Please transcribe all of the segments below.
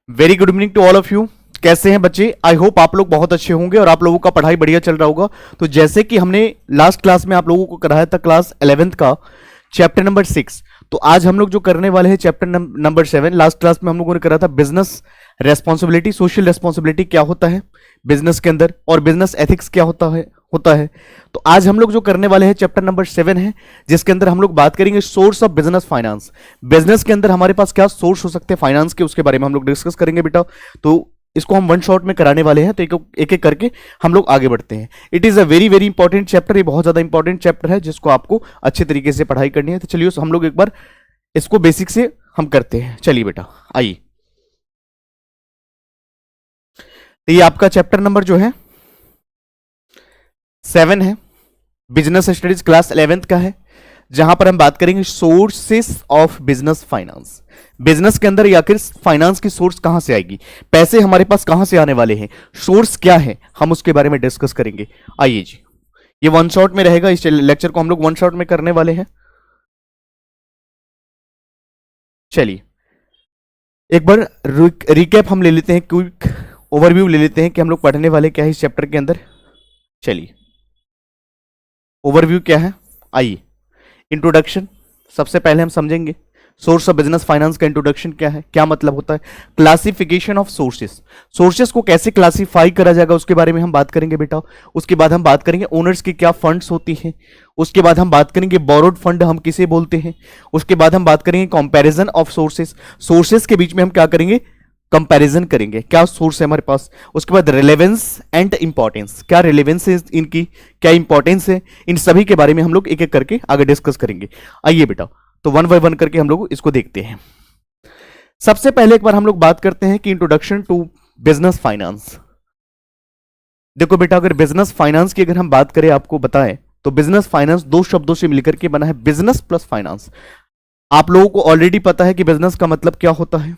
Very good evening to all of you. कैसे हैं बच्चे? आई होप आप लोग बहुत अच्छे होंगे और आप लोगों का पढ़ाई बढ़िया चल रहा होगा। तो जैसे कि हमने लास्ट क्लास में आप लोगों को कराया था क्लास 11th का चैप्टर नंबर 6, तो आज हम लोग जो करने वाले हैं चैप्टर नंबर 7। लास्ट क्लास में हम लोगों ने करा था बिजनेस रेस्पॉन्सिबिलिटी, सोशल रेस्पॉन्सिबिलिटी क्या होता है बिजनेस के अंदर, और बिजनेस एथिक्स क्या होता है। तो आज हम लोग जो करने वाले हैं चैप्टर नंबर 7 है, जिसके अंदर हम लोग बात करेंगे source of business finance. Business के अंदर हमारे पास क्या सोर्स हो सकते हैं फाइनेंस के, उसके बारे में हम लोग डिस्कस करेंगे बेटा। तो इसको हम वन शॉट में कराने वाले हैं, तो एक एक करके हम लोग आगे बढ़ते हैं। It is a very very important chapter, ये बहुत ज्यादा इंपॉर्टेंट चैप्टर है जिसको आपको अच्छे तरीके से पढ़ाई करनी है। तो चलिए हम लोग एक बार इसको बेसिक से हम करते हैं। चलिए बेटा आइए, तो ये आपका चैप्टर नंबर जो है 7 है, बिजनेस स्टडीज क्लास 11th का है, जहां पर हम बात करेंगे sources of business finance. Business के अंदर आखिर फाइनेंस की सोर्स कहां से आएगी, पैसे हमारे पास कहां से आने वाले हैं, सोर्स क्या है, हम उसके बारे में डिस्कस करेंगे। आइए जी, ये वन शॉट में रहेगा, इस लेक्चर को हम लोग वन शॉट में करने वाले हैं। चलिए एक बार रिकैप हम ले लेते हैं, क्विक ओवरव्यू ले लेते हैं कि हम लोग पढ़ने वाले क्या है इस चैप्टर के अंदर। चलिए ओवरव्यू क्या है, आइए इंट्रोडक्शन सबसे पहले हम समझेंगे। सोर्स ऑफ बिजनेस फाइनेंस का इंट्रोडक्शन क्या है, क्या मतलब होता है। क्लासिफिकेशन ऑफ सोर्सेस, सोर्सेस को कैसे क्लासिफाई करा जाएगा उसके बारे में हम बात करेंगे बेटा। उसके बाद हम बात करेंगे ओनर्स की क्या फंड्स होती हैं। उसके बाद हम बात करेंगे बोरोड फंड हम किसे बोलते हैं। उसके बाद हम बात करेंगे कंपैरिजन ऑफ सोर्सेस, सोर्सेस के बीच में हम क्या करेंगे, कंपैरिजन करेंगे, क्या सोर्स है हमारे पास। उसके बाद रिलेवेंस एंड इंपॉर्टेंस, क्या रिलेवेंस है इनकी, क्या इंपॉर्टेंस है, इन सभी के बारे में हम लोग एक एक करके आगे डिस्कस करेंगे। आइए बेटा, तो वन बाय वन करके हम लोग इसको देखते हैं। सबसे पहले एक बार हम लोग बात करते हैं कि इंट्रोडक्शन टू बिजनेस फाइनेंस। देखो बेटा, अगर बिजनेस फाइनेंस की अगर हम बात करें, आपको बताएं तो बिजनेस फाइनेंस दो शब्दों से मिलकर के बना है, बिजनेस प्लस फाइनेंस। आप लोगों को ऑलरेडी पता है कि बिजनेस का मतलब क्या होता है।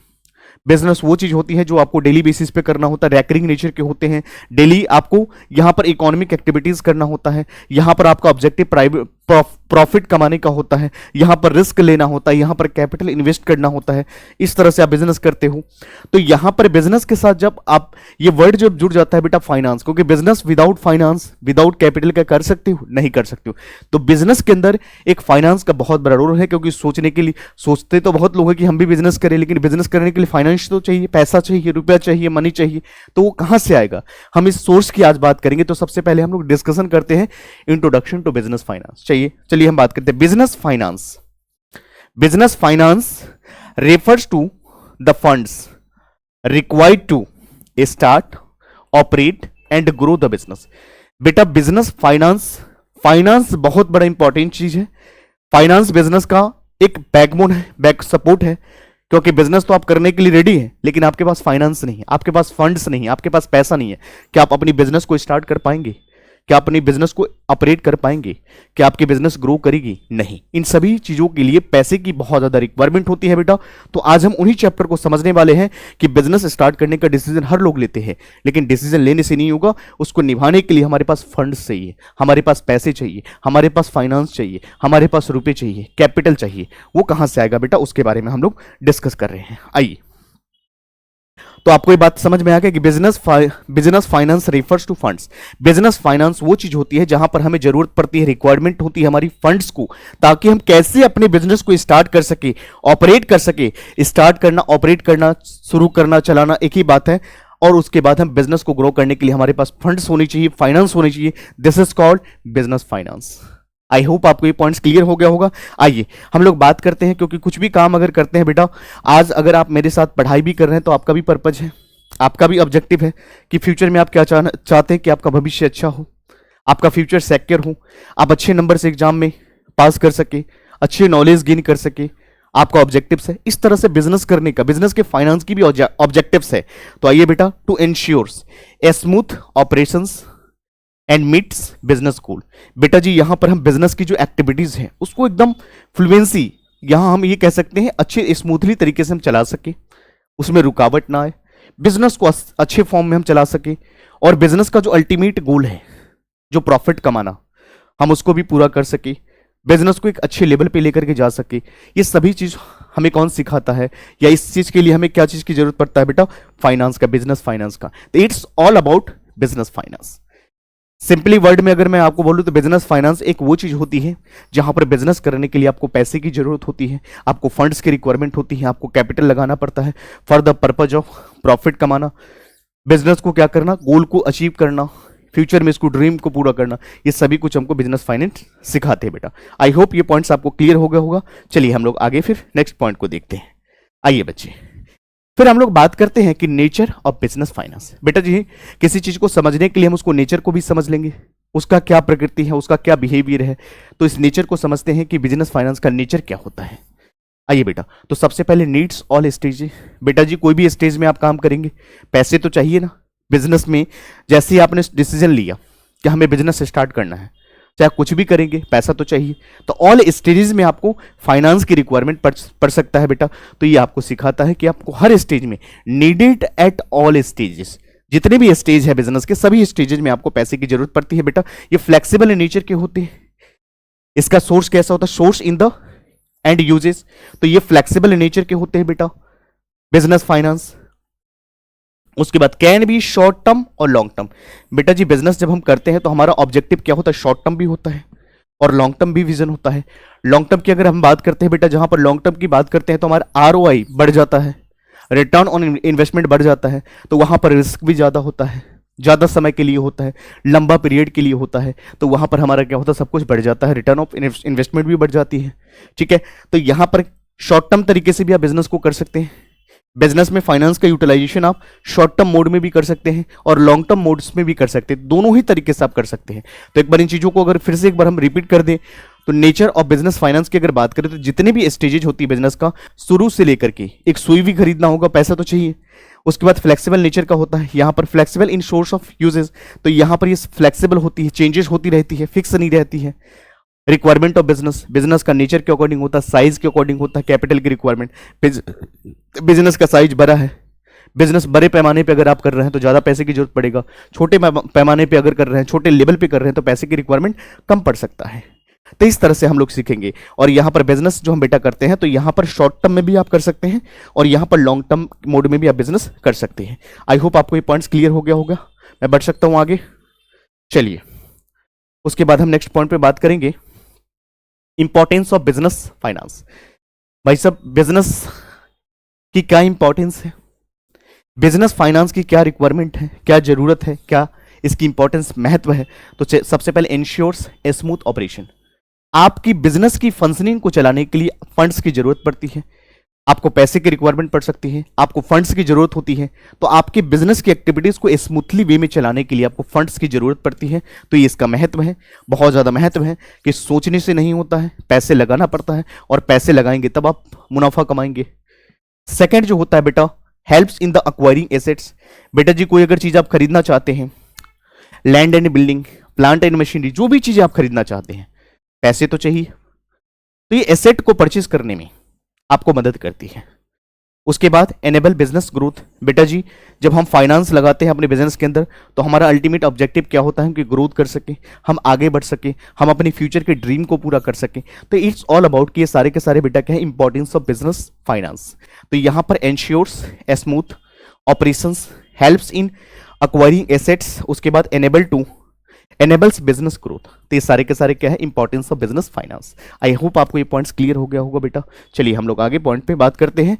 बिजनेस वो चीज होती है जो आपको डेली बेसिस पे करना होता है, रैकरिंग नेचर के होते हैं। डेली आपको यहां पर इकोनॉमिक एक्टिविटीज करना होता है, यहां पर आपका ऑब्जेक्टिव प्रॉफिट कमाने का होता है, यहां पर रिस्क लेना होता है, यहां पर कैपिटल इन्वेस्ट करना होता है। इस तरह से आप बिजनेस करते हो। तो यहां पर बिजनेस के साथ जब आप ये वर्ड जब जुड़ जाता है बेटा फाइनेंस, क्योंकि business without finance without capital का कर सकते हो, नहीं कर सकते हो। तो बिजनेस के अंदर एक फाइनेंस का बहुत बड़ा रोल है, क्योंकि सोचने के लिए सोचते तो बहुत लोग हैं कि हम भी बिजनेस करें, लेकिन बिजनेस करने के लिए फाइनेंस तो चाहिए, पैसा चाहिए, रुपया चाहिए, मनी चाहिए। तो वो कहां से आएगा, हम इस सोर्स की आज बात करेंगे। तो सबसे पहले हम लोग डिस्कशन करते हैं इंट्रोडक्शन टू बिजनेस फाइनेंस। चलिए हम बात करते हैं business finance. Business finance refers to the funds required to start, operate and grow the business. बेटा बिजनेस फाइनेंस बहुत बड़ा इंपॉर्टेंट चीज है। फाइनेंस बिजनेस का एक बैकबोन है, बैक सपोर्ट है, क्योंकि बिजनेस तो आप करने के लिए रेडी है, लेकिन आपके पास फाइनेंस नहीं है, आपके पास फंड्स नहीं है, आपके पास पैसा नहीं है। क्या आप अपनी बिजनेस को स्टार्ट कर पाएंगे, क्या अपनी बिजनेस को ऑपरेट कर पाएंगे, क्या आपकी बिजनेस ग्रो करेगी? नहीं। इन सभी चीजों के लिए पैसे की बहुत ज्यादा रिक्वायरमेंट होती है बेटा। तो आज हम उन्हीं चैप्टर को समझने वाले हैं कि बिजनेस स्टार्ट करने का डिसीजन हर लोग लेते हैं, लेकिन डिसीजन लेने से नहीं होगा, उसको निभाने के लिए हमारे पास फंड्स चाहिए, हमारे पास पैसे चाहिए, हमारे पास फाइनेंस चाहिए, हमारे पास रुपए चाहिए, कैपिटल चाहिए। वो कहां से आएगा बेटा, उसके बारे में हम लोग डिस्कस कर रहे हैं। आइए, तो आपको ये बात समझ में आ गया कि business finance refers to funds. Business finance वो चीज होती है जहां पर हमें जरूरत पड़ती है, रिक्वायरमेंट होती है हमारी फंड्स को, ताकि हम कैसे अपने बिजनेस को स्टार्ट कर सके, ऑपरेट कर सके। स्टार्ट करना, ऑपरेट करना, शुरू करना, चलाना एक ही बात है। और उसके बाद हम बिजनेस को ग्रो करने के लिए हमारे पास फंड्स होनी चाहिए, फाइनेंस होनी चाहिए। This is called business finance. I hope आपको ये पॉइंट्स क्लियर हो गया होगा। आइए हम लोग बात करते हैं, क्योंकि कुछ भी काम अगर करते हैं बेटा, आज अगर आप मेरे साथ पढ़ाई भी कर रहे हैं तो आपका भी पर्पज है, आपका भी ऑब्जेक्टिव है कि फ्यूचर में आप क्या चाहते हैं कि आपका भविष्य अच्छा हो, आपका फ्यूचर सिक्योर हो, आप अच्छे नंबर से एग्जाम में पास कर सके, अच्छे नॉलेज गेन कर सके। आपका ऑब्जेक्टिव्स है इस तरह से बिजनेस करने का, बिजनेस के फाइनेंस की भी ऑब्जेक्टिव्स है। तो आइए बेटा, to ensures a smooth operations and meets business goal. बेटा जी यहां पर हम बिजनेस की जो एक्टिविटीज हैं उसको एकदम फ्लुएंसी, यहां हम ये कह सकते हैं अच्छे स्मूथली तरीके से हम चला सके, उसमें रुकावट ना आए, बिजनेस को अच्छे फॉर्म में हम चला सके, और बिजनेस का जो अल्टीमेट गोल है जो प्रॉफिट कमाना, हम उसको भी पूरा कर सके, बिजनेस को एक अच्छे लेवल पे लेकर के जा सके। ये सभी चीज हमें कौन सिखाता है, या इस चीज के लिए हमें क्या चीज की जरूरत पड़ता है बेटा, फाइनेंस का, बिजनेस फाइनेंस का। तो it's all about business finance. Simply word में अगर मैं आपको बोलूं तो बिजनेस फाइनेंस एक वो चीज होती है जहां पर बिजनेस करने के लिए आपको पैसे की जरूरत होती है, आपको फंड्स की रिक्वायरमेंट होती है, आपको कैपिटल लगाना पड़ता है for the purpose of profit कमाना, बिजनेस को क्या करना, गोल को अचीव करना, फ्यूचर में इसको ड्रीम को पूरा करना, ये सभी कुछ हमको बिजनेस फाइनेंस सिखाते हैं बेटा। आई होप ये पॉइंट्स आपको क्लियर हो गया होगा। चलिए हम लोग आगे फिर नेक्स्ट पॉइंट को देखते हैं। आइए बच्चे, फिर हम लोग बात करते हैं कि नेचर ऑफ बिजनेस फाइनेंस। बेटा जी, किसी चीज को समझने के लिए हम उसको नेचर को भी समझ लेंगे, उसका क्या प्रकृति है, उसका क्या बिहेवियर है, तो इस नेचर को समझते हैं कि बिजनेस फाइनेंस का नेचर क्या होता है। आइए बेटा, तो सबसे पहले नीड्स ऑल स्टेज। बेटा जी, कोई भी स्टेज में आप काम करेंगे, पैसे तो चाहिए ना। बिजनेस में जैसे ही आपने डिसीजन लिया कि हमें बिजनेस स्टार्ट करना है, चाहे कुछ भी करेंगे, पैसा तो चाहिए। तो ऑल स्टेजेस में आपको फाइनेंस की रिक्वायरमेंट पड़ सकता है बेटा। तो ये आपको सिखाता है कि आपको हर स्टेज में, नीडेड एट ऑल स्टेजेस, जितने भी स्टेज है बिजनेस के, सभी स्टेजेस में आपको पैसे की जरूरत पड़ती है बेटा। ये फ्लेक्सिबल नेचर के होते हैं। इसका सोर्स कैसा होता है, source in the end uses. तो ये फ्लेक्सिबल नेचर के होते हैं बेटा बिजनेस फाइनेंस। उसके बाद कैन बी शॉर्ट टर्म और लॉन्ग टर्म। बेटा जी, बिजनेस जब हम करते हैं तो हमारा ऑब्जेक्टिव क्या होता है, शॉर्ट टर्म भी होता है और लॉन्ग टर्म भी विजन होता है। लॉन्ग टर्म की अगर हम बात करते हैं बेटा, जहां पर लॉन्ग टर्म की बात करते हैं तो हमारा आरओआई बढ़ जाता है, रिटर्न ऑन इन्वेस्टमेंट बढ़ जाता है। तो वहां पर रिस्क भी ज्यादा होता है, ज्यादा समय के लिए होता है, लंबा पीरियड के लिए होता है। तो वहां पर हमारा क्या होता है, सब कुछ बढ़ जाता है, रिटर्न ऑफ इन्वेस्टमेंट भी बढ़ जाती है। ठीक है, तो यहां पर शॉर्ट टर्म तरीके से भी आप बिजनेस को कर सकते हैं। बिजनेस में फाइनेंस का यूटिलाइजेशन आप शॉर्ट टर्म मोड में भी कर सकते हैं और लॉन्ग टर्म मोड्स में भी कर सकते हैं, दोनों ही तरीके से आप कर सकते हैं। तो एक बार इन चीजों को अगर फिर से एक बार हम रिपीट कर दें, तो नेचर ऑफ बिजनेस फाइनेंस की अगर बात करें तो जितने भी स्टेजेज होती है बिजनेस का, शुरू से लेकर के, एक सुई भी खरीदना होगा, पैसा तो चाहिए। उसके बाद फ्लेक्सिबल नेचर का होता है, यहां पर flexible in source of uses, तो यहां पर ये फ्लेक्सिबल होती है, चेंजेस होती रहती है, फिक्स नहीं रहती है। रिक्वायरमेंट ऑफ बिजनेस, बिजनेस का नेचर के अकॉर्डिंग होता है, साइज के अकॉर्डिंग होता है, कैपिटल की रिक्वायरमेंट। बिजनेस का साइज बड़ा है, बिजनेस बड़े पैमाने पे अगर आप कर रहे हैं तो ज्यादा पैसे की जरूरत पड़ेगा, छोटे पैमाने पे अगर कर रहे हैं, छोटे लेवल पे कर रहे हैं तो पैसे की रिक्वायरमेंट कम पड़ सकता है। तो इस तरह से हम लोग सीखेंगे। और यहां पर बिजनेस जो हम बेटा करते हैं, तो यहां पर शॉर्ट टर्म में भी आप कर सकते हैं और यहां पर लॉन्ग टर्म मोड में भी आप बिजनेस कर सकते हैं। आई होप आपको ये पॉइंट्स क्लियर हो गया होगा। मैं बढ़ सकता हूं आगे। चलिए, उसके बाद हम नेक्स्ट पॉइंट पे बात करेंगे, इंपॉर्टेंस ऑफ बिजनेस फाइनेंस। भाई साहब, बिजनेस की क्या इंपॉर्टेंस है, बिजनेस फाइनेंस की क्या रिक्वायरमेंट है, क्या जरूरत है, क्या इसकी इंपॉर्टेंस, महत्व है। तो सबसे पहले इंश्योर्स ए स्मूथ ऑपरेशन। आपकी बिजनेस की फंक्शनिंग को चलाने के लिए फंड्स की जरूरत पड़ती है, आपको पैसे की रिक्वायरमेंट पड़ सकती है, आपको फंड्स की जरूरत होती है। तो आपकी बिजनेस की एक्टिविटीज को स्मूथली वे में चलाने के लिए आपको फंड्स की जरूरत पड़ती है। तो ये इसका महत्व है, बहुत ज्यादा महत्व है कि सोचने से नहीं होता है, पैसे लगाना पड़ता है और पैसे लगाएंगे तब आप मुनाफा कमाएंगे। सेकेंड जो होता है बेटा, helps in the acquiring assets. बेटा जी, कोई अगर चीज आप खरीदना चाहते हैं, land and building, plant and machinery, जो भी चीजें आप खरीदना चाहते हैं, पैसे तो चाहिए। तो ये एसेट को परचेज करने में आपको मदद करती है। उसके बाद एनेबल बिजनेस ग्रोथ। बेटा जी, जब हम फाइनेंस लगाते हैं अपने बिजनेस के अंदर तो हमारा अल्टीमेट ऑब्जेक्टिव क्या होता है कि ग्रोथ कर सके, हम आगे बढ़ सके, हम अपने फ्यूचर के ड्रीम को पूरा कर सके। तो इट्स ऑल अबाउट कि ये सारे के सारे बेटा क्या है, इंपॉर्टेंस ऑफ बिजनेस फाइनेंस। तो यहां पर ensures a smooth operations, helps in acquiring assets, उसके बाद एनेबल्स बिजनेस ग्रोथ। तो ये सारे के सारे क्या है, importance of business finance. I hope आपको ये पॉइंट्स क्लियर हो गया होगा बेटा। चलिए हम लोग आगे पॉइंट पे बात करते हैं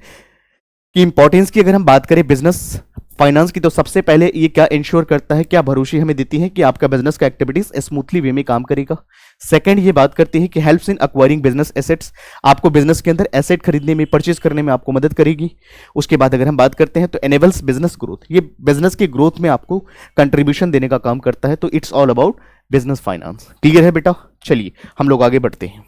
कि इंपॉर्टेंस की अगर हम बात करें बिजनेस फाइनेंस की, तो सबसे पहले ये क्या इंश्योर करता है, क्या भरोसे हमें देती है कि आपका बिजनेस का एक्टिविटीज स्मूथली वे में काम करेगा। सेकंड ये बात करती है कि helps in acquiring business assets, आपको बिजनेस के अंदर एसेट खरीदने में, परचेज करने में आपको मदद करेगी। उसके बाद अगर हम बात करते हैं तो एनेबल्स बिजनेस ग्रोथ, ये बिजनेस की ग्रोथ में आपको कंट्रीब्यूशन देने का काम करता है। तो it's all about business finance. Clear है बेटा। चलिए हम लोग आगे बढ़ते हैं।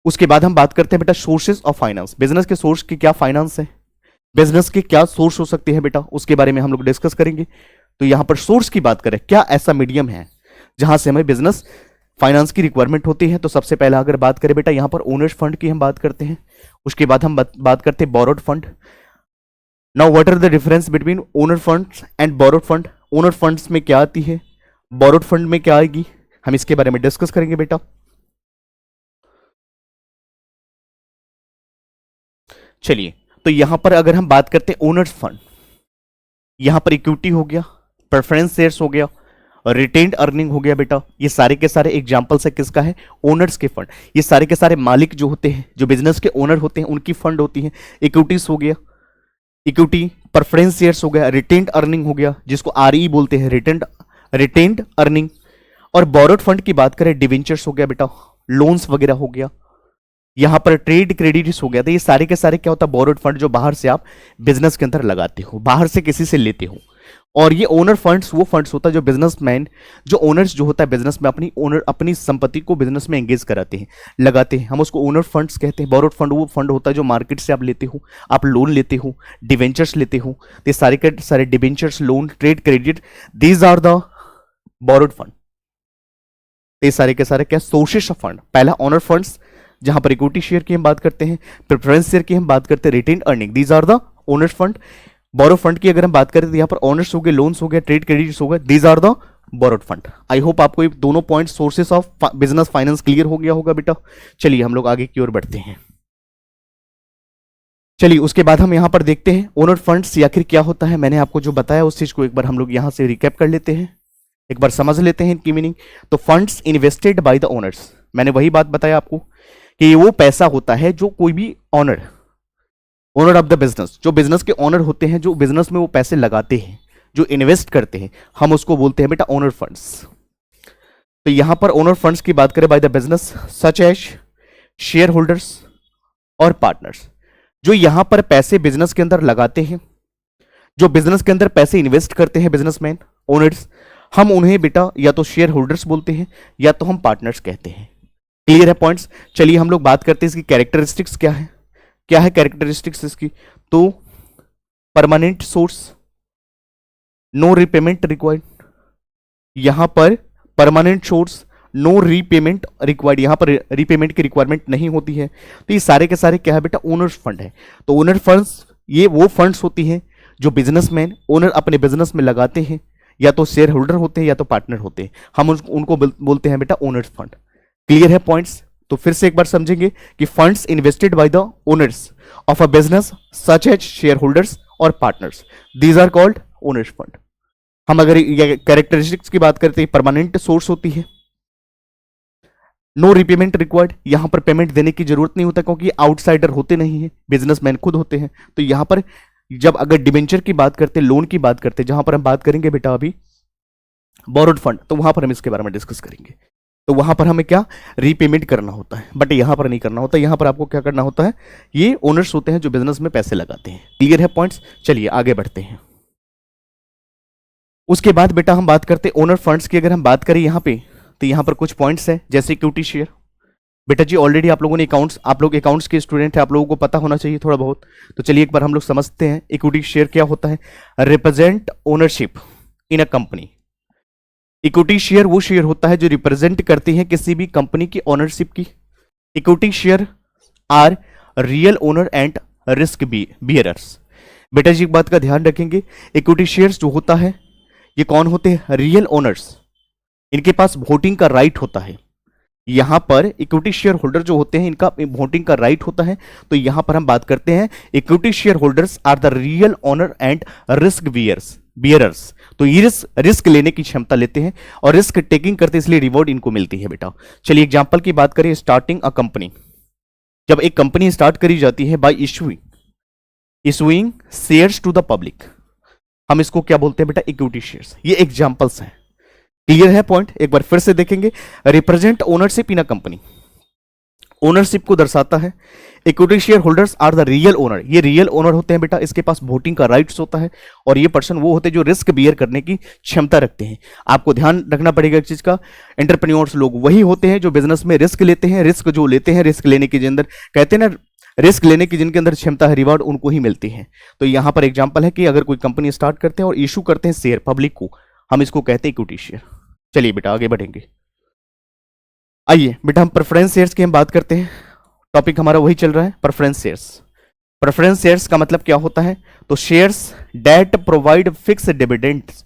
उसके बाद हम बात करते हैं बेटा सोर्सेज ऑफ फाइनेंस। बिजनेस के सोर्स की क्या फाइनेंस है, बिजनेस के क्या सोर्स हो सकते हैं बेटा, उसके बारे में हम लोग डिस्कस करेंगे। तो यहां पर सोर्स की बात करें, क्या ऐसा मीडियम है जहां से हमें बिजनेस फाइनेंस की रिक्वायरमेंट होती है। तो सबसे पहला अगर बात करें बेटा, यहां पर ओनर्स फंड की हम बात करते हैं। उसके बाद हम बात करते हैं borrowed fund. Now what are the difference between owner funds and borrowed fund. Owner funds में क्या आती है, बोरोड फंड में क्या आएगी, हम इसके बारे में डिस्कस करेंगे बेटा। चलिए, तो यहां पर अगर हम बात करते हैं ओनर्स फंड, यहां पर इक्विटी हो गया, प्रेफरेंस शेयर्स हो गया और रिटेन्ड अर्निंग हो गया बेटा। ये सारे के सारे एग्जांपल्स है किसका है? ओनर्स के फंड। ये सारे के सारे मालिक जो होते हैं, जो बिजनेस के ओनर होते हैं, उनकी फंड होती है। इक्विटीज हो गया, इक्विटी, प्रेफरेंस शेयर्स हो गया, रिटेन्ड अर्निंग हो गया जिसको आरई बोलते हैं, रिटेन्ड अर्निंग। और बोरोड फंड की बात करें, डिवेंचर्स हो गया बेटा, लोन्स वगैरह हो गया, यहां पर ट्रेड क्रेडिट्स हो गया। तो ये सारे के सारे क्या होता है? बोरोड फंड, जो बाहर से आप बिजनेस के अंदर लगाते हो, बाहर से किसी से लेते हो। और ये ओनर फंड्स वो फंड्स होता है जो बिजनेसमैन, जो ओनर्स जो होता है बिजनेस में अपनी संपत्ति को बिजनेस में एंगेज कराते हैं, लगाते हैं, हम उसको ओनर फंड्स कहते हैं। बोरोड फंड वो फंड होता है जो मार्केट से आप लेते हो, आप लोन लेते हो, डिवेंचर्स लेते हो। तो ये सारे के सारे debentures, loan, trade credit, these are the borrowed fund. ये सारे के सारे क्या? Sources of fund. पहला ओनर फंड्स, जहां पर इक्विटी शेयर की हम बात करते हैं, प्रेफरेंस शेयर की हम बात करते हैं, retained earning, these are the owners fund. Borrow fund की अगर हम बात करें तो यहाँ पर ओनर्स हो गए, लोन्स हो गए, ट्रेड क्रेडिट्स हो गए, these are the borrowed fund. I hope आपको ये दोनों point sources of business finance clear हो गया होगा बेटा। चलिए हम लोग आगे की ओर बढ़ते हैं। चलिए उसके बाद हम यहां पर देखते हैं ओनर फंड्स आखिर क्या होता है। मैंने आपको जो बताया उस चीज को एक बार हम लोग यहां से रिकैप कर लेते हैं, एक बार समझ लेते हैं इनकी मीनिंग। तो funds invested by the owners, मैंने वही बात बताया आपको कि ये वो पैसा होता है जो कोई भी ओनर ऑफ द बिजनेस, जो बिजनेस के ओनर होते हैं, जो बिजनेस में वो पैसे लगाते हैं, जो इन्वेस्ट करते हैं, हम उसको बोलते हैं बेटा ओनर फंड्स। तो यहां पर ओनर फंड्स की बात करें by the business such as share holders और पार्टनर्स, जो यहां पर पैसे बिजनेस के अंदर लगाते हैं, जो बिजनेस के अंदर पैसे इन्वेस्ट करते हैं बिजनेसमैन, ओनर्स, हम उन्हें बेटा या तो शेयर होल्डर्स बोलते हैं या तो हम पार्टनर्स कहते हैं। क्लियर है पॉइंट्स? चलिए हम लोग बात करते हैं इसकी कैरेक्टरिस्टिक्स क्या है। क्या है कैरेक्टरिस्टिक्स इसकी? तो permanent source, no repayment required, यहां पर permanent source, no repayment required, यहां पर रीपेमेंट की रिक्वायरमेंट नहीं होती है। तो ये सारे के सारे क्या है बेटा? ओनर्स फंड है। तो ओनर फंड्स ये वो फंड्स होती हैं जो बिजनेसमैन, ओनर अपने बिजनेस में लगाते हैं, या तो शेयर होल्डर होते हैं या तो पार्टनर होते हैं, हम उनको बोलते हैं बेटा ओनर्स फंड। क्लियर है पॉइंट्स? तो फिर से एक बार समझेंगे कि funds invested by the owners of a business such as share holders और partners, these are called owners fund. हम अगर कैरेक्टरिस्टिक्स की बात करते हैं, परमानेंट सोर्स होती है, नो रीपेमेंट रिक्वायर्ड, यहां पर पेमेंट देने की जरूरत नहीं होता क्योंकि आउटसाइडर होते नहीं है, बिजनेसमैन खुद होते हैं। तो यहां पर जब अगर डिबेंचर की बात करते हैं, लोन की बात करते हैं, जहां पर हम बात करेंगे बेटा अभी बोरोड फंड, तो वहां पर हम इसके बारे में डिस्कस करेंगे। तो वहां पर हमें क्या रीपेमेंट करना होता है, बट यहां पर नहीं करना होता। यहां पर आपको क्या करना होता है? ये ओनर्स होते हैं जो बिजनेस में पैसे लगाते हैं। क्लियर है पॉइंट्स? चलिए आगे बढ़ते हैं। उसके बाद बेटा हम बात करते हैं ओनर फंड्स की। अगर हम बात करें यहां पे, तो यहां पर कुछ पॉइंट्स है, जैसे इक्विटी शेयर। बेटा जी ऑलरेडी आप लोगों ने आप लोग अकाउंट्स के स्टूडेंट है, आप लोगों को पता होना चाहिए थोड़ा बहुत। तो चलिए एक बार हम लोग समझते हैं इक्विटी शेयर क्या होता है। Represent ownership in a company. Equity share वो शेयर होता है जो रिप्रेजेंट करती है किसी भी कंपनी की ओनरशिप की। Equity share are real owner and risk bearers. बेटा जी एक बात का ध्यान रखेंगे, इक्विटी शेयर्स जो होता है ये कौन होते हैं? रियल ओनर्स, इनके पास वोटिंग का राइट होता है। यहां पर इक्विटी शेयर होल्डर जो होते हैं इनका वोटिंग का राइट होता है। तो यहां पर हम बात करते हैं equity share holders are the real owner and risk bearers. तो ये रिस्क लेने की क्षमता लेते हैं और रिस्क टेकिंग करते इसलिए रिवॉर्ड इनको मिलती है बेटा। चलिए एग्जांपल की बात करें, स्टार्टिंग अ कंपनी, जब एक कंपनी स्टार्ट करी जाती है by issuing shares to the public, हम इसको क्या बोलते हैं बेटा? Equity shares. ये एग्जांपल्स हैं। क्लियर है पॉइंट? एक बार फिर से देखेंगे, represent ownership in a company, ownership को दर्शाता है। Equity share holders are the real owner, ये रियल ओनर होते हैं बेटा, इसके पास वोटिंग का राइट्स होता है। और ये पर्सन वो होते हैं जो रिस्क बियर करने की क्षमता रखते हैं। आपको ध्यान रखना पड़ेगा एक चीज का, एंटरप्रेन्योर्स लोग वही होते हैं जो बिजनेस में रिस्क लेते हैं। रिस्क जो लेते हैं, रिस्क लेने के अंदर कहते हैं ना, रिस्क लेने की जिनके अंदर क्षमता है, रिवार्ड उनको ही मिलती है। तो यहां पर एग्जांपल है कि अगर कोई कंपनी स्टार्ट करते हैं और इशू करते हैं शेयर पब्लिक को, हम इसको कहते हैं इक्विटी शेयर। चलिए बेटा आगे बढ़ेंगे। आइए बेटा हम प्रेफरेंस शेयर्स की हम बात करते हैं। टॉपिक हमारा वही चल रहा है, प्रेफरेंस शेयर्स। प्रेफरेंस शेयर्स का मतलब क्या होता है? तो shares that provide fix dividends.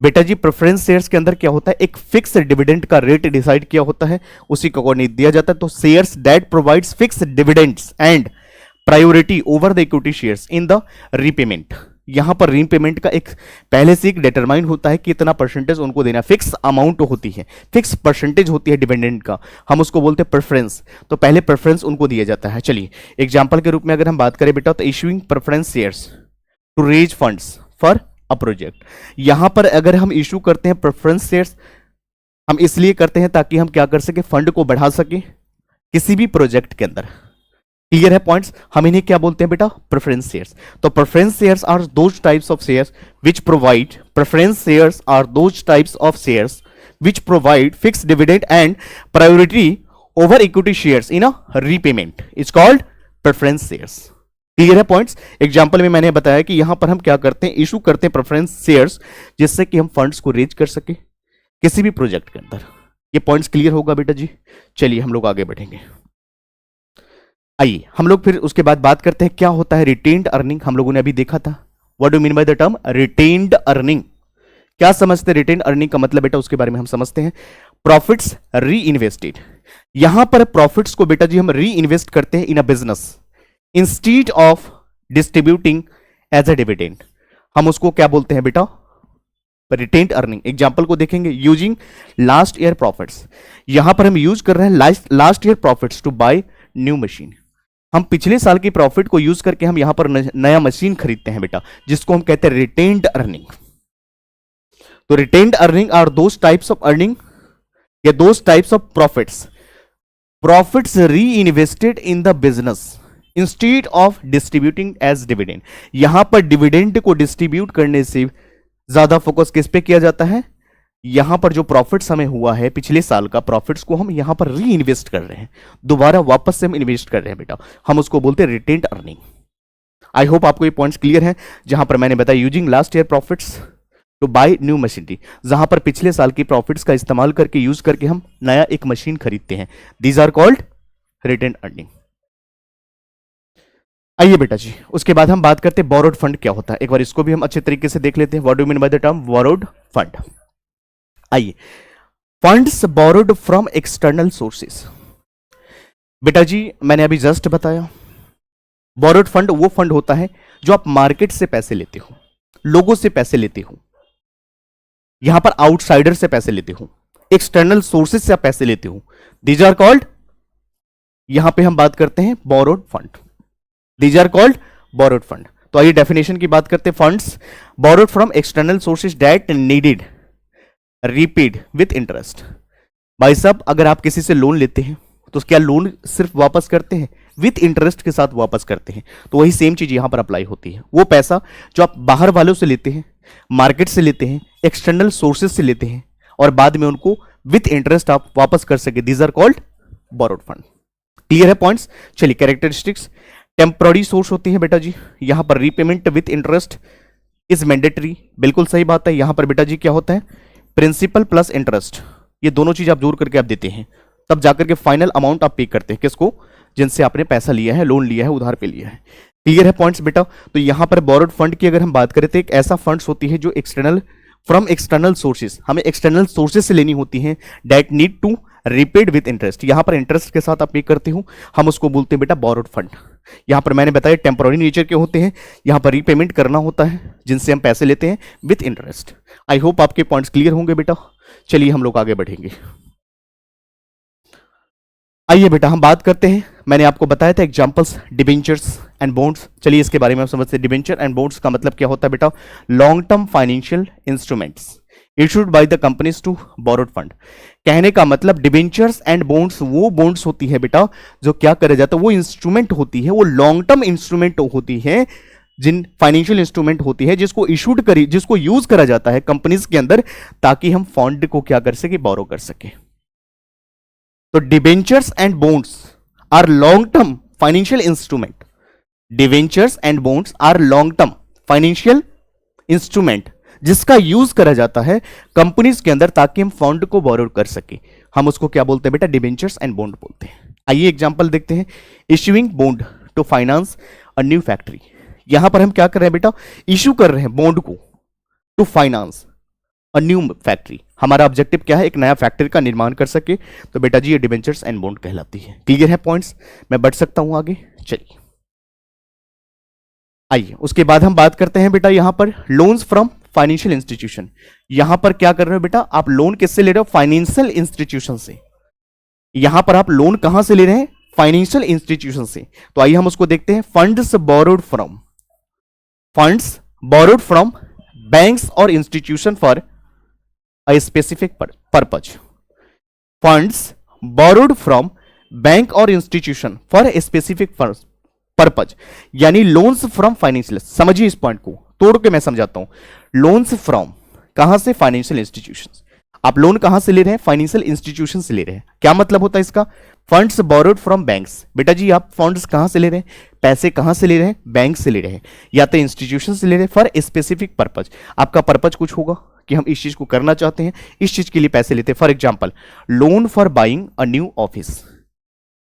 बेटा जी प्रेफरेंस शेयर्स के अंदर क्या होता है? एक फिक्स डिविडेंड का रेट डिसाइड किया होता है, उसी को अकॉर्डिंग दिया जाता है। तो shares that provides fix dividends and priority over the equity shares in the repayment. यहां पर रीपेमेंट का एक पहले से एक डिटरमाइन होता है कि इतना परसेंटेज उनको देना, फिक्स अमाउंट होती है, फिक्स परसेंटेज होती है डिविडेंड का, हम उसको बोलते हैं प्रेफरेंस। तो पहले प्रेफरेंस उनको दिया जाता है। चलिए एग्जांपल के रूप में अगर हम बात करें बेटा, तो issuing preference shares to raise funds for a project. यहां पर अगर हम इशू करते हैं प्रेफरेंस शेयर्स, हम इसलिए करते हैं ताकि हम क्या कर सके, फंड को बढ़ा सके किसी भी प्रोजेक्ट के अंदर। क्लियर है पॉइंट्स? हम इन्हें क्या बोलते हैं बेटा, प्रेफरेंस शेयर्स। तो preference shares are those types of shares which provide, preference shares are those types of shares which provide fix dividend and priority over equity shares in a repayment is called preference shares. Clear है points? Example में मैंने बताया कि यहां पर हम क्या करते हैं, इशू करते हैं प्रेफरेंस शेयर्स, जिससे कि हम फंड्स को रेज कर सके किसी भी प्रोजेक्ट के अंदर। ये पॉइंट्स क्लियर होगा बेटा जी? चलिए हम लोग आगे बढ़ेंगे। आइए हम लोग फिर उसके बाद बात करते हैं क्या होता है रिटेन्ड अर्निंग। हम लोगों ने अभी देखा था, what do mean by the term retained earning. क्या समझते हैं रिटेन्ड अर्निंग का मतलब बेटा, उसके बारे में हम समझते हैं। प्रॉफिट्स री इन्वेस्टेड। यहां पर प्रॉफिट्स को बेटा जी हम री इन्वेस्ट करते हैं in a business instead of distributing as a dividend. हम उसको क्या बोलते हैं बेटा, रिटेन्ड अर्निंग। एग्जांपल को देखेंगे, यूजिंग लास्ट ईयर प्रॉफिट्स। यहां पर हम यूज कर रहे हैं last year profits to buy new machine. हम पिछले साल की प्रॉफिट को यूज करके हम यहां पर नया मशीन खरीदते हैं बेटा, जिसको हम कहते हैं रिटेन्ड अर्निंग। तो retained earning are those types of earning या those types of profits reinvested in the business instead of distributing as dividend. यहां पर डिविडेंड को डिस्ट्रीब्यूट करने से ज्यादा फोकस किस पे किया जाता है, यहां पर जो प्रॉफिट्स हमें हुआ है पिछले साल का, प्रॉफिट्स को हम यहां पर री इन्वेस्ट कर रहे हैं, दोबारा वापस से हम इन्वेस्ट कर रहे हैं बेटा, हम उसको बोलते हैं रिटेन्ड अर्निंग। आई होप आपको ये पॉइंट्स क्लियर है। जहां पर मैंने बताया using last year profits to buy new machinery, जहां पर पिछले साल की प्रॉफिट्स का इस्तेमाल करके यूज करके हम नया एक मशीन खरीदते हैं, these are called retained earning. आइए बेटा जी, उसके बाद हम बात करते हैं बोरोड फंड क्या होता है। एक बार इसको भी हम अच्छे तरीके से देख लेते हैं, what do mean by the term borrowed fund. आइए, funds borrowed from external sources. बेटा जी मैंने अभी जस्ट बताया, बोरोड फंड वो फंड होता है जो आप मार्केट से पैसे लेते हो, लोगों से पैसे लेते हो, यहां पर आउटसाइडर से पैसे लेते हो, एक्सटर्नल सोर्सेस से आप पैसे लेते हो, दीज आर कॉल्ड, यहां पे हम बात करते हैं borrowed fund, these are called borrowed fund. तो आइए डेफिनेशन की बात करते हैं। Funds borrowed from external sources that needed repaid with interest. भाई साहब अगर आप किसी से लोन लेते हैं तो क्या लोन सिर्फ वापस करते हैं, विथ इंटरेस्ट के साथ वापस करते हैं, तो वही सेम चीज यहां पर अप्लाई होती है। वो पैसा जो आप बाहर वालों से लेते हैं, मार्केट से लेते हैं, एक्सटर्नल सोर्सेज से लेते हैं और बाद में उनको विथ इंटरेस्ट आप वापस कर सके, these are called borrowed fund. Clear है पॉइंट्स? चलिए कैरेक्टरिस्टिक्स, टेम्पररी सोर्स होती है बेटा जी, यहां पर repayment with interest is mandatory, बिल्कुल सही बात है। यहां पर बेटा जी क्या होता है, प्रिंसिपल प्लस इंटरेस्ट, ये दोनों चीज आप जोड़ करके आप देते हैं, तब जाकर के फाइनल अमाउंट आप पे करते हैं, किसको, जिनसे आपने पैसा लिया है, लोन लिया है, उधार पे लिया है। क्लियर है पॉइंट्स बेटा? तो यहां पर बोरोड फंड की अगर हम बात करें तो एक ऐसा फंड्स होती है जो एक्सटर्नल फ्रॉम एक्सटर्नल सोर्सेज, हमें एक्सटर्नल सोर्सेज से लेनी होती है, that need to repaid with interest, यहां पर इंटरेस्ट के साथ आप पे करते हो, हम उसको बोलते हैं बेटा बोरोड फंड। यहां पर मैंने बताया टेम्पोररी नेचर के होते हैं, यहां पर रीपेमेंट करना होता है जिनसे हम पैसे लेते हैं विथ इंटरेस्ट। आई होप आपके पॉइंट्स क्लियर होंगे बेटा। चलिए हम लोग आगे बढ़ेंगे। आइए बेटा हम बात करते हैं, मैंने आपको बताया था एग्जांपल्स डिबेंचर्स एंड बॉन्ड्स। चलिए इसके बारे में हम समझते हैं। डिबेंचर एंड बॉन्ड्स का मतलब क्या होता है बेटा, long term financial instruments issued by the companies to borrowed fund. कहने का मतलब डिबेंचर्स एंड बॉन्ड्स वो बॉन्ड्स होती है बेटा जो क्या करे जाता है, वो इंस्ट्रूमेंट होती है, वो लॉन्ग टर्म इंस्ट्रूमेंट होती है, जिन फाइनेंशियल इंस्ट्रूमेंट होती है जिसको इशूड करी, जिसको यूज करा जाता है कंपनीज के अंदर, ताकि हम फंड को क्या कर सके, बोरो कर सके। तो debentures and bonds are long term financial instrument, debentures and bonds are long term financial instrument जिसका यूज करा जाता है कंपनीज के अंदर ताकि हम फंड को बोरो कर सके, हम उसको क्या बोलते हैं बेटा, डिबेंचर्स एंड बॉन्ड बोलते हैं। आइए एग्जांपल देखते हैं। Issuing bond to finance a new factory, यहां पर हम क्या कर रहे हैं बेटा, इशू कर रहे हैं बॉन्ड को to finance a new factory. हमारा ऑब्जेक्टिव क्या है, एक नया फैक्ट्री का निर्माण कर सके, तो बेटा जी ये डिबेंचर्स एंड बॉन्ड कहलाती है। क्लियर है पॉइंट्स? मैं बढ़ सकता हूं आगे, चलिए। आइए उसके बाद हम बात करते हैं बेटा यहां पर लोन्स फ्रॉम फाइनेंशियल इंस्टीट्यूशन। यहां पर क्या कर रहे हो बेटा, आप लोन किससे ले रहे हो, फाइनेंशियल इंस्टीट्यूशन से। यहां पर आप लोन कहां से ले रहे हैं, फाइनेंशियल इंस्टीट्यूशन से। तो आइए हम उसको देखते हैं। फंड्स बोरोड फ्रॉम बैंक्स और institution for a specific purpose. Funds borrowed from bank और institution for a specific purpose, यानी लोन्स फ्रॉम फाइनेंशियल। समझिए इस पॉइंट को, तोड़ के मैं समझाता हूं। लोन्स फ्रॉम कहां से, फाइनेंशियल इंस्टीट्यूशंस। आप लोन कहां से ले रहे हैं, फाइनेंशियल इंस्टीट्यूशन से ले रहे हैं। क्या मतलब होता है इसका, फंड्स बोरोड फ्रॉम बैंक्स। बेटा जी आप फंड्स कहां से ले रहे हैं, पैसे कहां से ले रहे हैं, बैंक से ले रहे हैं, या तो इंस्टीट्यूशन से ले रहे हैं फॉर स्पेसिफिक पर्पज। आपका पर्पज कुछ होगा कि हम इस चीज को करना चाहते हैं, इस चीज के लिए पैसे लेते हैं। For example loan for buying a new office.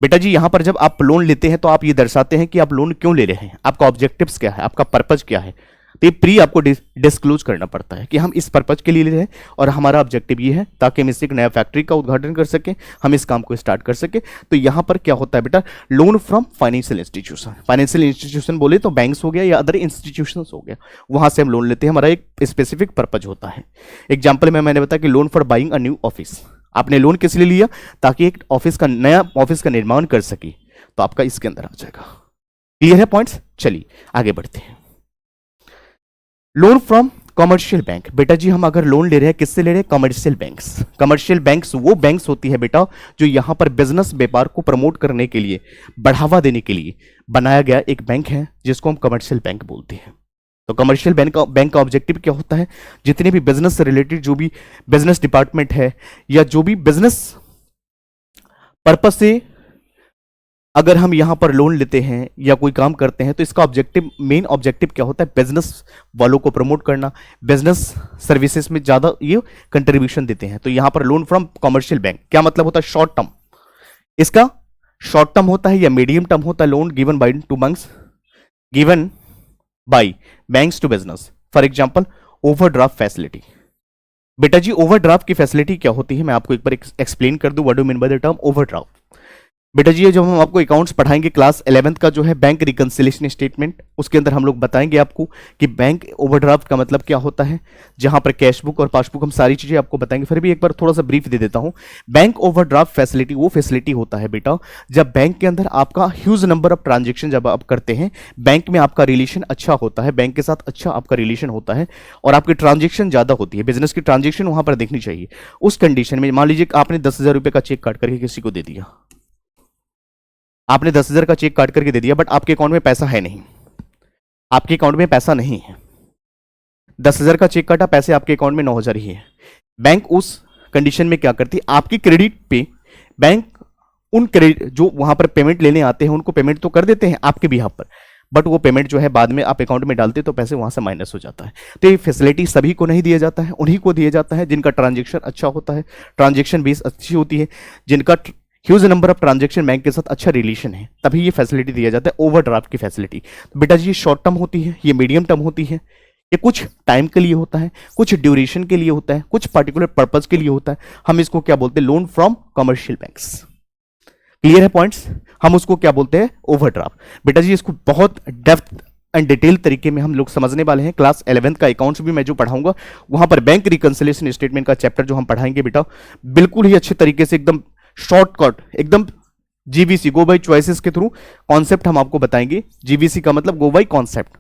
बेटा जी यहां पर जब आप लोन लेते हैं तो आप ये दर्शाते हैं कि आप लोन क्यों ले रहे हैं, आपका ऑब्जेक्टिव्स क्या है, आपका पर्पज क्या है। तो ये प्री आपको डिस्क्लोज करना पड़ता है कि हम इस पर्पज के लिए ले रहे हैं और हमारा ऑब्जेक्टिव ये है ताकि हम इससे एक नया फैक्ट्री का उद्घाटन कर सके, हम इस काम को स्टार्ट कर सके। तो यहां पर क्या होता है बेटा, loan from financial institution. Financial institution बोले तो बैंक्स हो गया या अदर इंस्टीट्यूशंस हो गया, वहां से हम लोन लेते हैं, हमारा एक स्पेसिफिक पर्पज होता है। एग्जाम्पल में मैंने बताया कि loan for buying a new office. आपने लोन किस लिए लिया, ताकि एक ऑफिस का नया ऑफिस का निर्माण कर सके, तो आपका इसके अंदर आ जाएगा। क्लियर है पॉइंट्स, चलिए आगे बढ़ते हैं। Loan from commercial bank. बेटा जी हम अगर लोन ले रहे हैं किससे ले रहे हैं, कमर्शियल बैंक्स। कमर्शियल बैंक्स वो बैंक्स होती है बेटा जो यहां पर बिजनेस व्यापार को प्रमोट करने के लिए, बढ़ावा देने के लिए बनाया गया एक बैंक है जिसको हम कमर्शियल बैंक बोलते हैं। तो कमर्शियल बैंक का ऑब्जेक्टिव क्या होता है, जितने भी बिजनेस से रिलेटेड जो भी बिजनेस डिपार्टमेंट है या जो भी बिजनेस पर्पज से अगर हम यहां पर लोन लेते हैं या कोई काम करते हैं तो इसका ऑब्जेक्टिव, मेन ऑब्जेक्टिव क्या होता है, बिजनेस वालों को प्रमोट करना, बिजनेस सर्विसेज में ज्यादा ये कंट्रीब्यूशन देते हैं। तो यहां पर लोन फ्रॉम कमर्शियल बैंक क्या मतलब होता है, शॉर्ट टर्म। इसका शॉर्ट टर्म होता है या मीडियम टर्म होता है। Loan given by to banks, given by banks to business. For example overdraft facility. बेटा जी ओवरड्राफ्ट की फैसिलिटी क्या होती है, मैं आपको एक बार एक्सप्लेन कर दूं what do mean by the term overdraft. बेटा जी ये जब हम आपको अकाउंट्स पढ़ाएंगे क्लास 11th का जो है बैंक रिकंसिलिएशन स्टेटमेंट, उसके अंदर हम लोग बताएंगे आपको कि बैंक ओवरड्राफ्ट का मतलब क्या होता है, जहां पर कैश बुक और पासबुक हम सारी चीजें आपको बताएंगे। फिर भी एक बार थोड़ा सा ब्रीफ दे देता हूं। बैंक ओवरड्राफ्ट फैसिलिटी वो फैसिलिटी होता है बेटा जब बैंक के अंदर आपका ह्यूज नंबर ऑफ ट्रांजेक्शन जब आप करते हैं, बैंक में आपका रिलेशन अच्छा होता है, बैंक के साथ अच्छा आपका रिलेशन होता है और आपकी ट्रांजेक्शन ज्यादा होती है, बिजनेस की ट्रांजेक्शन वहां पर देखनी चाहिए। उस कंडीशन में मान लीजिए आपने 10,000 रुपए का चेक काट करके किसी को दे दिया, आपने 10,000 का चेक काट करके दे दिया, बट आपके अकाउंट में पैसा है नहीं, आपके अकाउंट में पैसा नहीं है। 10,000 का चेक काटा, पैसे आपके अकाउंट में 9,000 ही है। बैंक उस कंडीशन में क्या करती है, आपकी क्रेडिट पे बैंक उन क्रेडिट जो वहां पर पेमेंट लेने आते हैं उनको पेमेंट तो कर देते हैं आपके बिहाफ पर, बट वो पेमेंट जो है बाद में आप अकाउंट में डालते तो पैसे वहां से माइनस हो जाता है। तो ये फैसिलिटी सभी को नहीं दिया जाता है, उन्हीं को दिया जाता है जिनका ट्रांजेक्शन अच्छा होता है, ट्रांजेक्शन बेस अच्छी होती है, जिनका huge number of transaction bank के साथ अच्छा रिलेशन है, तभी ये फैसिलिटी दिया जाता है ओवरड्राफ्ट की फैसिलिटी। तो बेटा जी ये शॉर्ट टर्म होती है, ये मीडियम टर्म होती है, ये कुछ टाइम के लिए होता है, कुछ ड्यूरेशन के लिए होता है, कुछ पर्टिकुलर पर्पज के लिए होता है। हम इसको क्या बोलते हैं, loan from commercial banks. Clear है पॉइंट्स, हम उसको क्या बोलते हैं, ओवरड्राफ्ट। बेटा जी इसको बहुत डेप्थ एंड डिटेल तरीके में हम लोग समझने वाले हैं। क्लास 11th का अकाउंट्स भी मैं जो पढ़ाऊंगा वहां पर बैंक रिकंसिलिएशन स्टेटमेंट का चैप्टर जो हम पढ़ाएंगे बेटा बिल्कुल ही अच्छे तरीके से, एकदम शॉर्टकट, एकदम जीवीसी गो बाई चॉइसेस के थ्रू कॉन्सेप्ट हम आपको बताएंगे। जीवीसी का मतलब गो बाई कॉन्सेप्ट।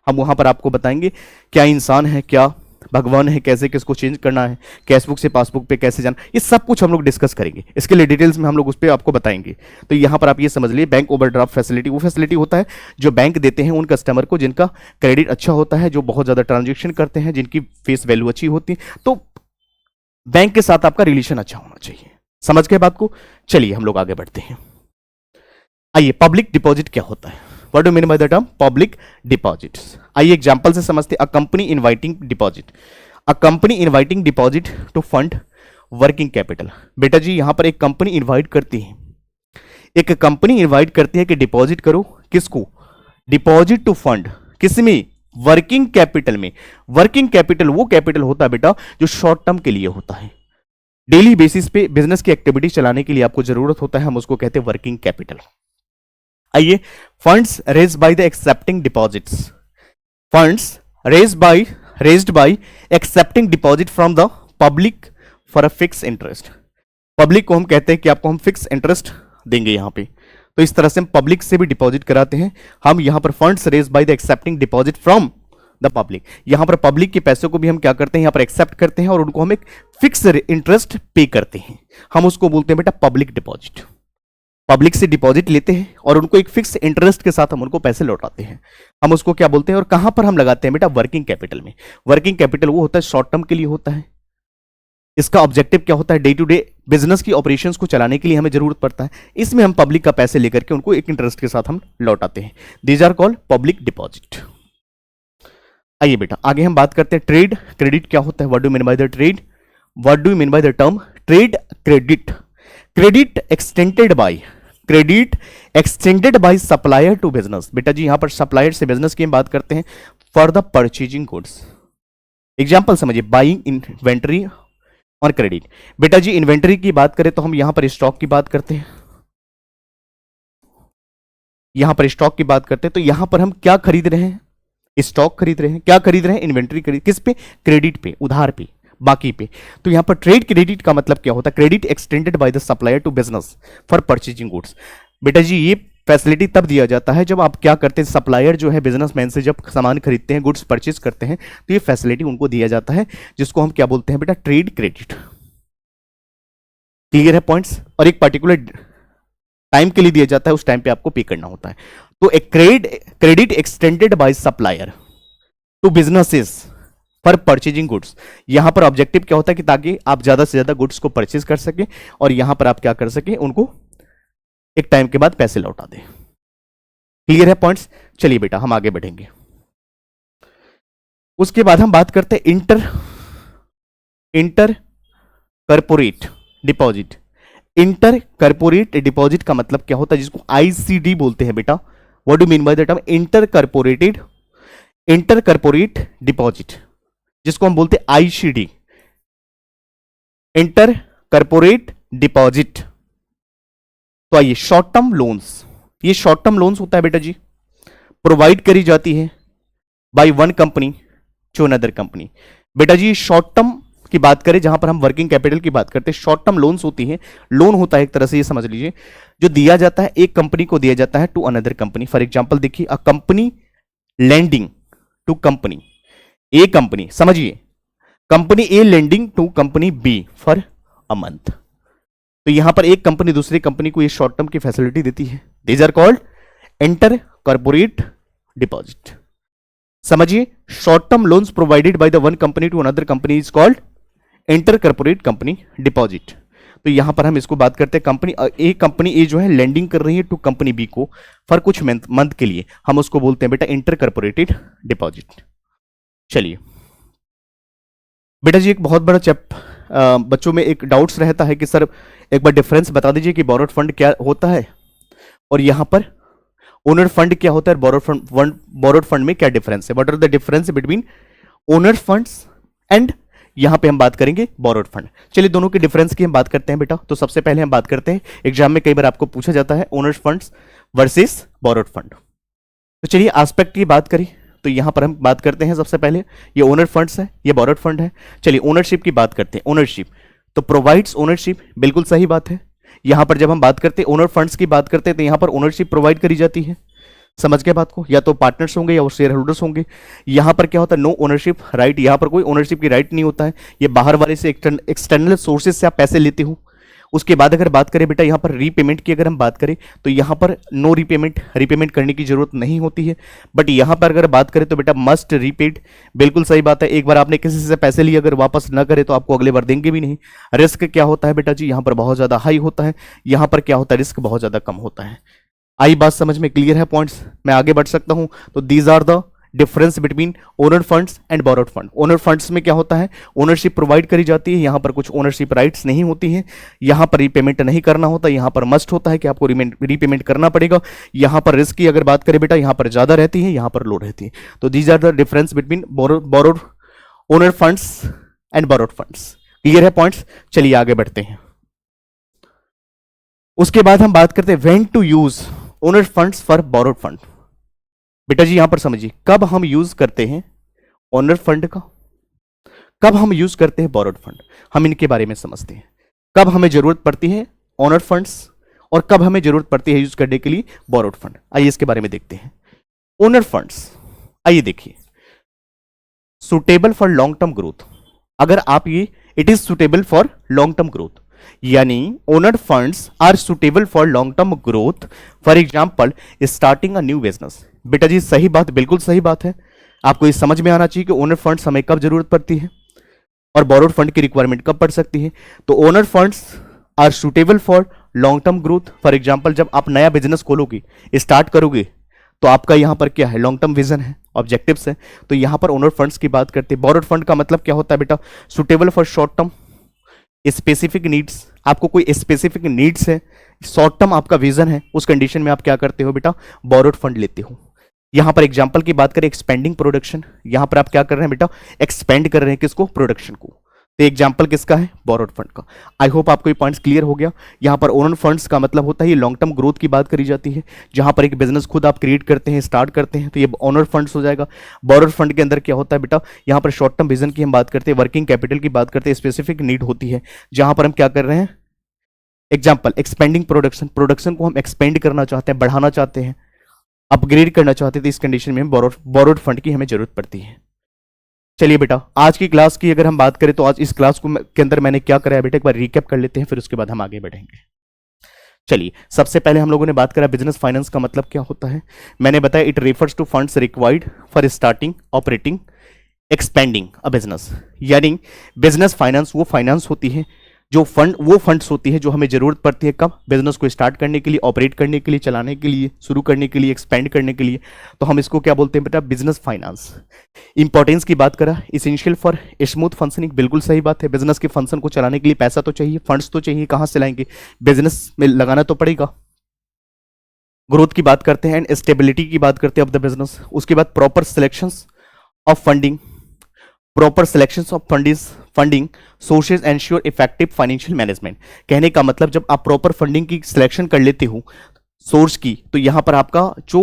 हम वहां पर आपको बताएंगे क्या इंसान है, क्या भगवान है, कैसे किसको चेंज करना है, कैशबुक से पासबुक पे कैसे जाना, ये सब कुछ हम लोग डिस्कस करेंगे। इसके लिए डिटेल्स में हम लोग उस पर आपको बताएंगे। तो यहां पर आप ये समझ लिए बैंक ओवरड्राफ्ट फैसिलिटी वो फैसिलिटी होता है जो बैंक देते हैं उन कस्टमर को जिनका क्रेडिट अच्छा होता है, जो बहुत ज्यादा ट्रांजेक्शन करते हैं, जिनकी फेस वैल्यू अच्छी होती है। तो बैंक के साथ आपका रिलेशन अच्छा होना चाहिए। समझ गए बात को, चलिए हम लोग आगे बढ़ते हैं। आइए पब्लिक डिपॉजिट क्या होता है, what do mean by the term public deposits. आइए एग्जांपल से समझते हैं। A company inviting deposit, a company inviting deposit to fund working capital. बेटा जी यहां पर एक कंपनी इनवाइट करती है, एक कंपनी इनवाइट करती है कि डिपॉजिट करो, किसको, डिपॉजिट टू फंड, किसमें, वर्किंग कैपिटल में। वर्किंग कैपिटल वो कैपिटल होता है बेटा जो शॉर्ट टर्म के लिए होता है, डेली बेसिस पे बिजनेस की एक्टिविटी चलाने के लिए आपको जरूरत होता है, हम उसको कहते हैं वर्किंग कैपिटल। आइए funds raise by the accepting deposits. फंड्स raised by accepting deposit from the public for a fixed interest. Public को हम कहते हैं कि आपको हम फिक्स इंटरेस्ट देंगे यहां पे, तो इस तरह से हम पब्लिक से भी डिपॉजिट कराते हैं। हम यहां पर funds raise by the accepting deposit from the public, यहां पर पब्लिक के पैसों को भी हम क्या करते हैं, यहां पर एक्सेप्ट करते हैं और उनको हम एक फिक्स इंटरेस्ट पे करते हैं। हम उसको बोलते हैं बेटा पब्लिक डिपॉजिट। पब्लिक से डिपॉजिट लेते हैं और उनको एक फिक्स इंटरेस्ट के साथ हम उनको पैसे लौटाते हैं, हम उसको क्या बोलते हैं। और कहां पर हम लगाते हैं बेटा, वर्किंग कैपिटल में। वर्किंग कैपिटल वो होता है शॉर्ट टर्म के लिए होता है। इसका ऑब्जेक्टिव क्या होता है, डे टू डे बिजनेस की ऑपरेशंस को चलाने के लिए हमें जरूरत पड़ता है, इसमें हम पब्लिक का पैसे लेकर के उनको एक इंटरेस्ट के साथ हम लौटाते हैं। These are called public deposit. आइए बेटा आगे हम बात करते हैं ट्रेड क्रेडिट क्या होता है। What do mean by the trade, what do mean by the term trade credit. Credit extended by supplier to business. बेटा जी यहां पर सप्लायर से बिजनेस की हम बात करते हैं for the purchasing goods. Example समझिए, बाइंग इन्वेंटरी और क्रेडिट। बेटा जी इन्वेंटरी की बात करें तो हम यहां पर स्टॉक की बात करते हैं, यहां पर स्टॉक की बात करते हैं, तो यहां पर हम क्या खरीद रहे हैं, स्टॉक खरीद रहे हैं। क्या खरीद रहे हैं, इन्वेंटरी खरीद, किस पे, क्रेडिट पे, उधार पे, बाकी पे। तो यहां पर ट्रेड क्रेडिट का मतलब क्या होता है, credit extended by the supplier to business for purchasing goods. बेटा जी ये फैसिलिटी तब दिया जाता है जब आप क्या करते हैं, सप्लायर जो है बिजनेसमैन से जब सामान खरीदते हैं, गुड्स परचेज करते हैं, तो ये फैसिलिटी उनको दिया जाता है, जिसको हम क्या बोलते हैं बेटा, ट्रेड क्रेडिट। क्लियर है पॉइंट्स। और एक पर्टिकुलर टाइम के लिए दिया जाता है, उस टाइम पे आपको पे करना होता है। तो एक credit extended by supplier to businesses for purchasing goods. यहां पर ऑब्जेक्टिव क्या होता है कि ताकि आप ज्यादा से ज्यादा गुड्स को परचेज कर सके और यहां पर आप क्या कर सके, उनको एक टाइम के बाद पैसे लौटा दें। क्लियर है पॉइंट्स। चलिए बेटा हम आगे बढ़ेंगे। उसके बाद हम बात करते हैं inter corporate deposit. Inter corporate deposit का मतलब क्या होता है, जिसको आईसीडी बोलते हैं बेटा। What do mean by the term inter corporate deposit, जिसको हम बोलते हैं आईसीडी, इंटर कॉर्पोरेट डिपॉजिट। तो आइए शॉर्ट टर्म लोन्स, ये शॉर्ट टर्म लोन्स होता है बेटा जी, प्रोवाइड करी जाती है by one company to another company. बेटा जी शॉर्ट टर्म की बात करें, जहां पर हम वर्किंग कैपिटल की बात करते हैं, शॉर्ट टर्म लोन्स होती है। लोन होता है एक तरह से, ये समझ लीजिए, जो दिया जाता है एक कंपनी को दिया जाता है to another company. For example देखिए, a company lending to company A, company समझिए, company A lending to company B for a month. तो यहां पर एक कंपनी दूसरी कंपनी को ये शॉर्ट टर्म की फैसिलिटी देती है। These are called inter corporate deposit. समझिए, short term loans provided by the one company to another company is called inter corporate company deposit. तो यहां पर हम इसको बात करते हैं, कंपनी ए जो है लेंडिंग कर रही है टू कंपनी बी को फॉर कुछ मंथ के लिए, हम उसको बोलते हैं बेटा इंटर कॉर्पोरेटेड डिपॉजिट। चलिए बेटा जी एक बहुत बड़ा बच्चों में एक डाउट्स रहता है कि सर एक बार डिफरेंस बता दीजिए कि बोरोड फंड क्या होता है और यहां पर ओनर फंड क्या होता है, बोरोड फंड में क्या डिफरेंस है, what are the difference between owner funds and यहां पे हम बात करेंगे बोरोड फंड। चलिए दोनों के डिफरेंस की हम बात करते हैं बेटा। तो सबसे पहले हम बात करते हैं, एग्जाम में कई बार आपको पूछा जाता है owner funds versus borrowed fund. तो चलिए एस्पेक्ट की बात करें तो यहां पर हम बात करते हैं सबसे पहले, ये ओनर फंड्स है, ये बोरोड फंड है। चलिए ओनरशिप की बात करते हैं। ओनरशिप तो प्रोवाइड्स ओनरशिप, बिल्कुल सही बात है। यहां पर जब हम बात करते हैं ओनर फंड्स की बात करते हैं तो यहां पर ओनरशिप प्रोवाइड करी जाती है। समझ गए बात को, या तो पार्टनर्स होंगे या शेयर होल्डर्स होंगे। यहां पर क्या होता है, नो ओनरशिप राइट, यहां पर कोई ओनरशिप की राइट नहीं होता है। ये बाहर वाले से एक्सटर्नल सोर्सेज से आप पैसे लेते हो। उसके बाद अगर बात करें बेटा यहां पर रीपेमेंट की अगर हम बात करें तो यहां पर नो रीपेमेंट करने की जरूरत नहीं होती है। बट यहां पर अगर बात करें तो बेटा मस्ट रीपेड, बिल्कुल सही बात है। एक बार आपने किसी से पैसे लिए अगर वापस ना करे तो आपको अगले बार देंगे भी नहीं। रिस्क क्या होता है बेटा जी, यहां पर बहुत ज्यादा हाई होता है, यहां पर क्या होता है, रिस्क बहुत ज्यादा कम होता है। आई बात समझ में, क्लियर है पॉइंट्स, मैं आगे बढ़ सकता हूं। तो these are the difference between owner funds and borrowed fund. Owner funds में क्या होता है, ओनरशिप प्रोवाइड करी जाती है, यहां पर कुछ ओनरशिप राइट्स नहीं होती हैं, यहां पर रीपेमेंट नहीं करना होता, यहां पर मस्ट होता है कि आपको रीपेमेंट करना पड़ेगा। यहां पर रिस्क की अगर बात करें बेटा, यहां पर ज्यादा रहती है, यहां पर लो रहती है। तो these are the difference between borrowed owner funds and borrowed funds. Clear है पॉइंट्स। चलिए आगे बढ़ते हैं। उसके बाद हम बात करते हैं when to use owner funds for borrowed fund. बेटा जी यहां पर समझिए, कब हम यूज करते हैं ओनर फंड का, कब हम यूज करते हैं बोरोड फंड, हम इनके बारे में समझते हैं। कब हमें जरूरत पड़ती है ओनर फंड्स और कब हमें जरूरत पड़ती है यूज करने के लिए बोरोड फंड, आइए इसके बारे में देखते हैं। ओनर फंड्स, आइए देखिए, suitable for long term growth, अगर आप ये it is suitable for long term growth, यानी owner funds are suitable for long term growth, for example starting a new business. बेटा जी सही बात, बिल्कुल सही बात है, आपको ये समझ में आना चाहिए कि ओनर फंड्स हमें कब जरूरत पड़ती है और बोरोड फंड की रिक्वायरमेंट कब पड़ सकती है। तो owner funds are suitable for long term growth, for example जब आप नया बिजनेस खोलोगे, स्टार्ट करोगे, तो आपका यहां पर क्या है, लॉन्ग टर्म विजन है, ऑब्जेक्टिव्स है, तो यहां पर ओनर फंड्स की बात करते हैं। बोरोड फंड का मतलब क्या होता है बेटा, suitable for short term specific needs, आपको कोई स्पेसिफिक नीड्स है, शॉर्ट टर्म आपका विजन है, उस कंडीशन में आप क्या करते हो बेटा, बोरोड फंड लेते हो। यहां पर एग्जांपल की बात करें, एक्सपेंडिंग प्रोडक्शन, यहां पर आप क्या कर रहे हैं बेटा, एक्सपेंड कर रहे हैं किसको, प्रोडक्शन को, तो एग्जांपल किसका है, बोरोड फंड का। आई होप आपको ये पॉइंट्स क्लियर हो गया। यहां पर ओनर फंड्स का मतलब होता है ये लॉन्ग टर्म ग्रोथ की बात करी जाती है, जहां पर एक बिजनेस खुद आप क्रिएट करते हैं, स्टार्ट करते हैं, तो ये ओनर फंड्स हो जाएगा। बोरोड फंड के अंदर क्या होता है बेटा, यहां पर शॉर्ट टर्म विजन की हम बात करते हैं, वर्किंग कैपिटल की बात करते हैं, स्पेसिफिक नीड होती है, जहां पर हम क्या कर रहे हैं, एग्जाम्पल एक्सपेंडिंग प्रोडक्शन, प्रोडक्शन को हम एक्सपेंड करना चाहते हैं, बढ़ाना चाहते हैं, अपग्रेड करना चाहते हैं, तो इस कंडीशन में बोरोड फंड की हमें जरूरत पड़ती है। चलिए बेटा, आज की क्लास की अगर हम बात करें तो आज इस क्लास को के अंदर मैंने क्या कराया बेटा, एक बार रिकैप कर लेते हैं, फिर उसके बाद हम आगे बढ़ेंगे। चलिए, सबसे पहले हम लोगों ने बात करा बिजनेस फाइनेंस का मतलब क्या होता है। मैंने बताया it refers to funds required for starting, operating, expending a business, यानी बिजनेस फाइनेंस वो फाइनेंस होती है, जो फंड्स होती है जो हमें जरूरत पड़ती है कब, बिजनेस को स्टार्ट करने के लिए, ऑपरेट करने के लिए, चलाने के लिए, शुरू करने के लिए, एक्सपेंड करने के लिए, तो हम इसको क्या बोलते हैं बेटा, बिजनेस फाइनेंस। इंपॉर्टेंस की बात करा, इसेंशियल फॉर स्मूथ फंक्शनिंग, बिल्कुल सही बात है, बिजनेस के फंक्शन को चलाने के लिए पैसा तो चाहिए, फंड्स तो चाहिए, कहां से लाएंगे, बिजनेस में लगाना तो पड़ेगा। ग्रोथ की बात करते हैं एंड स्टेबिलिटी की बात करते हैं ऑफ द बिजनेस। उसके बाद proper selections of funding, proper selections of funding sources ensure effective financial management. कहने का मतलब जब आप प्रॉपर फंडिंग की सिलेक्शन कर लेते हो सोर्स की, तो यहां पर आपका जो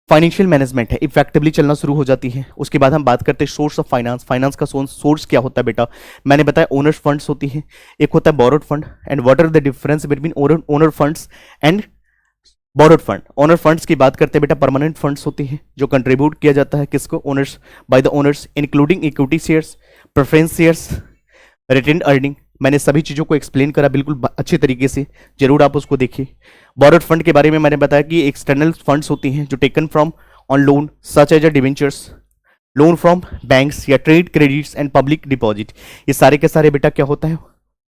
फाइनेंशियल मैनेजमेंट है इफेक्टिवली चलना शुरू हो जाती है। उसके बाद हम बात करते हैं सोर्स ऑफ फाइनेंस, फाइनेंस का सोर्स क्या होता है बेटा, मैंने बताया ओनर्स फंड्स होती है, एक होता है borrowed fund, and what are the difference between owner funds and borrowed fund. Owner funds की बात करते हैं बेटा, परमानेंट फंड्स होती है जो कंट्रीब्यूट किया जाता है किसको, owners, bye the owners, including equity shares, preference shares, retained earning. मैंने सभी चीजों को एक्सप्लेन करा बिल्कुल अच्छे तरीके से, जरूर आप उसको देखिए। बोरोड फंड के बारे में मैंने बताया कि एक्सटर्नल फंड्स होती हैं जो taken from on loan such as a debentures, loan from banks या trade credits and public deposit. ये सारे के सारे बेटा क्या होता है,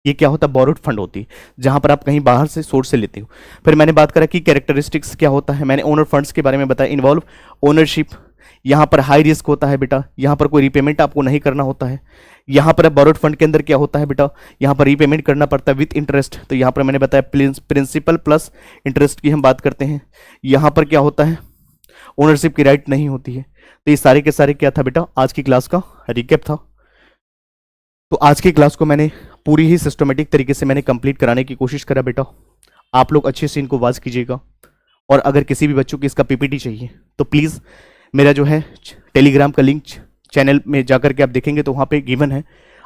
ये क्या होता है, बोरोड फंड होती है, जहां पर आप कहीं बाहर से सोर्स से लेते हो। फिर मैंने बात करा कि कैरेक्टरिस्टिक्स क्या होता है, मैंने ओनर फंड्स के बारे में बताया, इन्वॉल्व ओनरशिप, यहां पर हाई रिस्क होता है बेटा, यहां पर कोई रीपेमेंट आपको नहीं करना होता है। यहां पर बोरोड फंड के अंदर क्या होता है बेटा, यहां पर रीपेमेंट करना पड़ता है विथ इंटरेस्ट, तो यहां पर मैंने बताया प्रिंसिपल प्लस इंटरेस्ट की हम बात करते हैं। यहां पर क्या होता है, ओनरशिप की राइट नहीं होती है। तो ये सारे के सारे क्या था बेटा, आज की क्लास का रिकैप था। तो आज की क्लास को मैंने पूरी ही सिस्टमेटिक तरीके से मैंने कंप्लीट कराने की कोशिश करा बेटा, आप लोग अच्छे से इनको वॉच कीजिएगा। और अगर किसी भी बच्चों की इसका पीपीटी चाहिए तो प्लीज़ मेरा जो है टेलीग्राम का लिंक चैनल में जाकर के आप देखेंगे तो वहाँ पे गिवन है,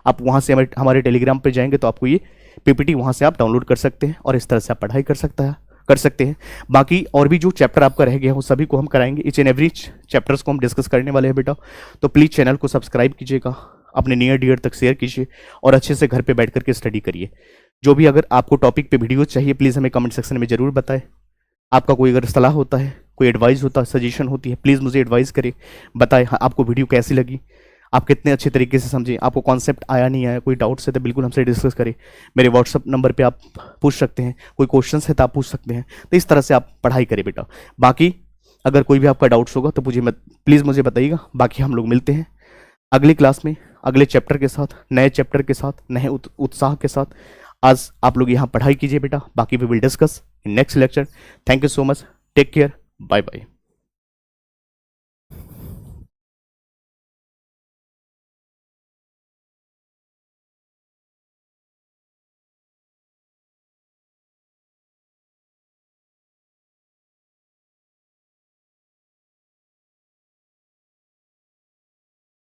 आप वहाँ से हमारे टेलीग्राम पे जाएंगे तो आपको ये पीपीटी वहाँ से आप डाउनलोड कर सकते हैं और इस तरह से आप पढ़ाई कर सकते हैं। बाकी और भी जो चैप्टर आपका रह गया है वो सभी को हम कराएंगे, ईच एंड एवरी चैप्टर्स को हम डिस्कस करने वाले हैं बेटा। तो प्लीज़ चैनल को सब्सक्राइब कीजिएगा, अपने नियर डियर तक शेयर कीजिए और अच्छे से घर पे बैठ करके स्टडी करिए। जो भी अगर आपको टॉपिक पे वीडियो चाहिए प्लीज़ हमें कमेंट सेक्शन में ज़रूर बताएं। आपका कोई अगर सलाह होता है, कोई एडवाइस होता है, सजेशन होती है, प्लीज़ मुझे एडवाइस करें, बताएं हाँ, आपको वीडियो कैसी लगी, आप कितने अच्छे तरीके से समझे, आपको कॉन्सेप्ट आया नहीं आया, कोई डाउट्स है तो बिल्कुल हमसे डिस्कस करें। मेरे व्हाट्सअप नंबर पे आप पूछ सकते हैं, कोई क्वेश्चन है तो आप पूछ सकते हैं। तो इस तरह से आप पढ़ाई करें बेटा। बाकी अगर कोई भी आपका डाउट्स होगा तो प्लीज़ मुझे बताइएगा। बाकी हम लोग मिलते हैं अगली क्लास में, अगले चैप्टर के साथ, नए चैप्टर के साथ, नए उत्साह के साथ। आज आप लोग यहाँ पढ़ाई कीजिए बेटा, बाकी we will discuss in next lecture. Thank you so much, take care, bye bye.